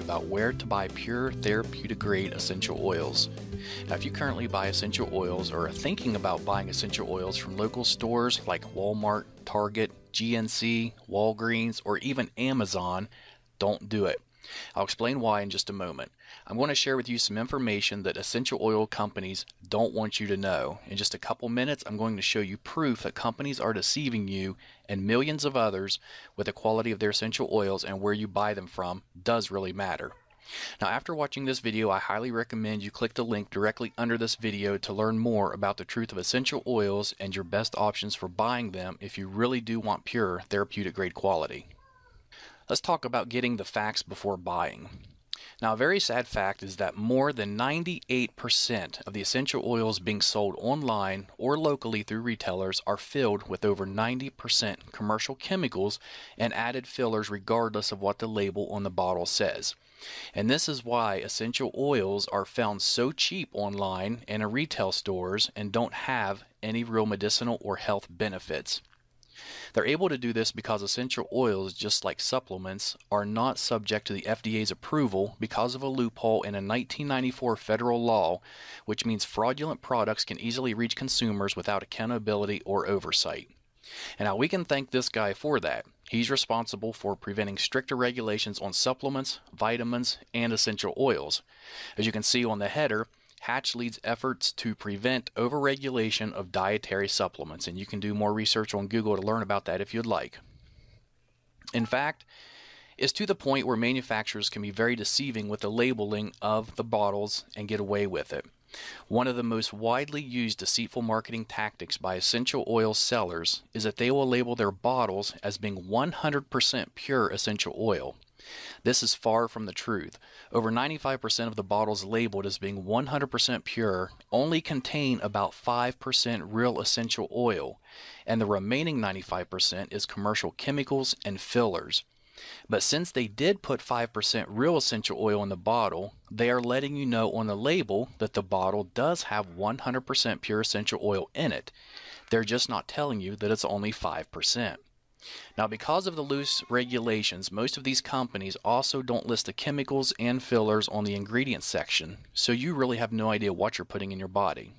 about where to buy pure therapeutic grade essential oils. Now, if you currently buy essential oils or are thinking about buying essential oils from local stores like Walmart, Target, GNC, Walgreens, or even Amazon, don't do it. I'll explain why in just a moment. I'm going to share with you some information that essential oil companies don't want you to know. In just a couple minutes, I'm going to show you proof that companies are deceiving you and millions of others with the quality of their essential oils, and where you buy them from does really matter. Now, after watching this video, I highly recommend you click the link directly under this video to learn more about the truth of essential oils and your best options for buying them if you really do want pure therapeutic grade quality. Let's talk about getting the facts before buying. Now, a very sad fact is that more than 98% of the essential oils being sold online or locally through retailers are filled with over 90% commercial chemicals and added fillers regardless of what the label on the bottle says. And this is why essential oils are found so cheap online and in retail stores and don't have any real medicinal or health benefits. They're able to do this because essential oils, just like supplements, are not subject to the FDA's approval because of a loophole in a 1994 federal law, which means fraudulent products can easily reach consumers without accountability or oversight. And now we can thank this guy for that. He's responsible for preventing stricter regulations on supplements, vitamins, and essential oils. As you can see on the header, Hatch leads efforts to prevent overregulation of dietary supplements, and you can do more research on Google to learn about that if you'd like. In fact, it's to the point where manufacturers can be very deceiving with the labeling of the bottles and get away with it. One of the most widely used deceitful marketing tactics by essential oil sellers is that they will label their bottles as being 100% pure essential oil. This is far from the truth. Over 95% of the bottles labeled as being 100% pure only contain about 5% real essential oil, and the remaining 95% is commercial chemicals and fillers. But since they did put 5% real essential oil in the bottle, they are letting you know on the label that the bottle does have 100% pure essential oil in it. They're just not telling you that it's only 5%. Now, because of the loose regulations, most of these companies also don't list the chemicals and fillers on the ingredients section, so you really have no idea what you're putting in your body.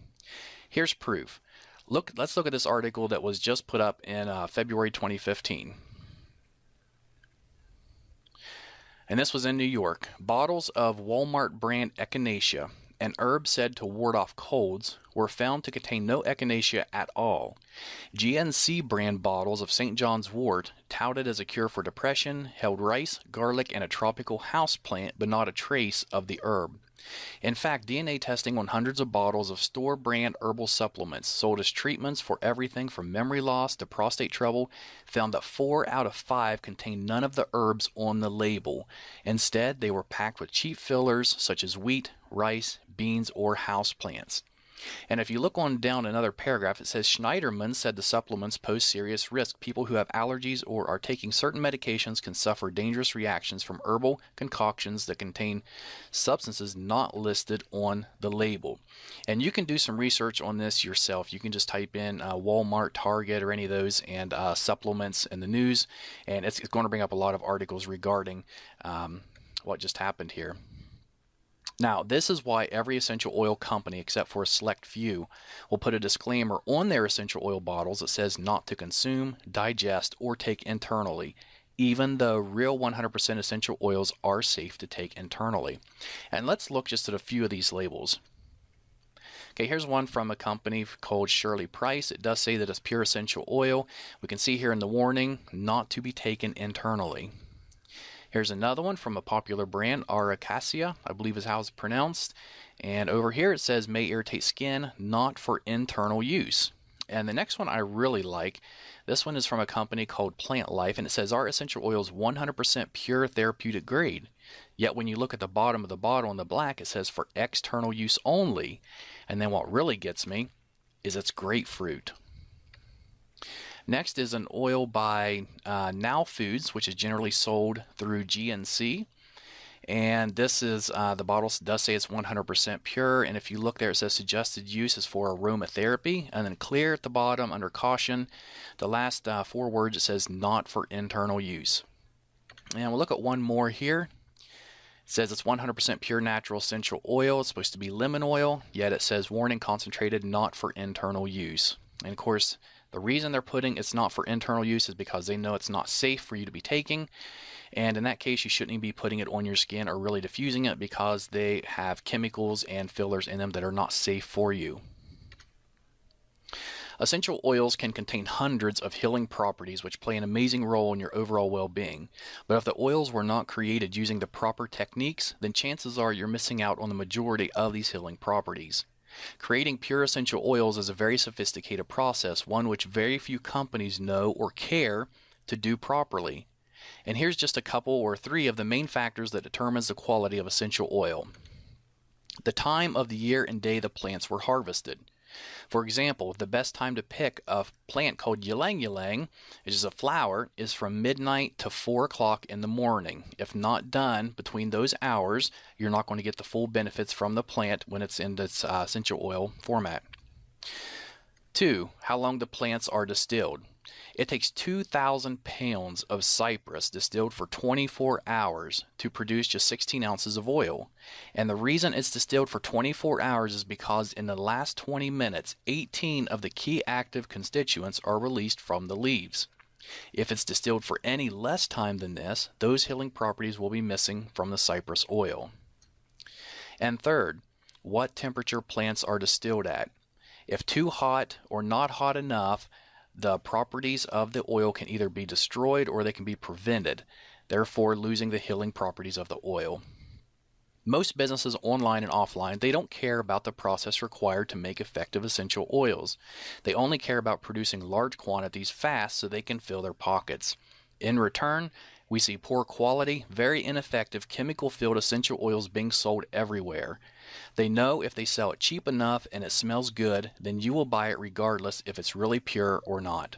Here's proof. Let's look at this article that was just put up in February 2015. And this was in New York. Bottles of Walmart brand echinacea, an herb said to ward off colds, were found to contain no echinacea at all. GNC brand bottles of St. John's wort, touted as a cure for depression, held rice, garlic, and a tropical house plant, but not a trace of the herb. In fact, DNA testing on hundreds of bottles of store brand herbal supplements sold as treatments for everything from memory loss to prostate trouble found that 4 out of 5 contained none of the herbs on the label. Instead, they were packed with cheap fillers such as wheat, rice, beans, or house plants. And if you look on down another paragraph, it says Schneiderman said the supplements pose serious risk. People who have allergies or are taking certain medications can suffer dangerous reactions from herbal concoctions that contain substances not listed on the label. And you can do some research on this yourself. You can just type in Walmart, Target, or any of those, and supplements in the news, and it's going to bring up a lot of articles regarding what just happened here. Now, this is why every essential oil company, except for a select few, will put a disclaimer on their essential oil bottles that says not to consume, digest, or take internally, even though real 100% essential oils are safe to take internally. And let's look just at a few of these labels. Okay, here's one from a company called Shirley Price. It does say that it's pure essential oil. We can see here in the warning, not to be taken internally. Here's another one from a popular brand, Aracacia, I believe is how it's pronounced. And over here it says may irritate skin, not for internal use. And the next one I really like. This one is from a company called Plant Life, and it says our essential oil is 100% pure therapeutic grade. Yet when you look at the bottom of the bottle in the black, it says for external use only. And then what really gets me is it's grapefruit. Next is an oil by Now Foods, which is generally sold through GNC. And this is, the bottle does say it's 100% pure. And if you look there, it says suggested use is for aromatherapy. And then clear at the bottom under caution. The last 4 words, it says not for internal use. And we'll look at one more here. says it's 100% pure natural essential oil. It's supposed to be lemon oil, yet it says warning concentrated, not for internal use. And of course, the reason they're putting it's not for internal use is because they know it's not safe for you to be taking. And in that case, you shouldn't even be putting it on your skin or really diffusing it because they have chemicals and fillers in them that are not safe for you. Essential oils can contain hundreds of healing properties which play an amazing role in your overall well-being. But if the oils were not created using the proper techniques, then chances are you're missing out on the majority of these healing properties. Creating pure essential oils is a very sophisticated process, one which very few companies know or care to do properly. And here's just a couple or three of the main factors that determines the quality of essential oil. The time of the year and day the plants were harvested. For example, the best time to pick a plant called ylang ylang, which is a flower, is from midnight to 4 o'clock in the morning. If not done between those hours, you're not going to get the full benefits from the plant when it's in its essential oil format. 2. How long the plants are distilled. It takes 2,000 pounds of cypress distilled for 24 hours to produce just 16 ounces of oil. And the reason it's distilled for 24 hours is because in the last 20 minutes, 18 of the key active constituents are released from the leaves. If it's distilled for any less time than this, those healing properties will be missing from the cypress oil. And third, what temperature plants are distilled at. If too hot or not hot enough, the properties of the oil can either be destroyed or they can be prevented, therefore losing the healing properties of the oil. Most businesses online and offline, they don't care about the process required to make effective essential oils. They only care about producing large quantities fast so they can fill their pockets. In return, we see poor quality, very ineffective chemical-filled essential oils being sold everywhere. They know if they sell it cheap enough and it smells good, then you will buy it regardless if it's really pure or not.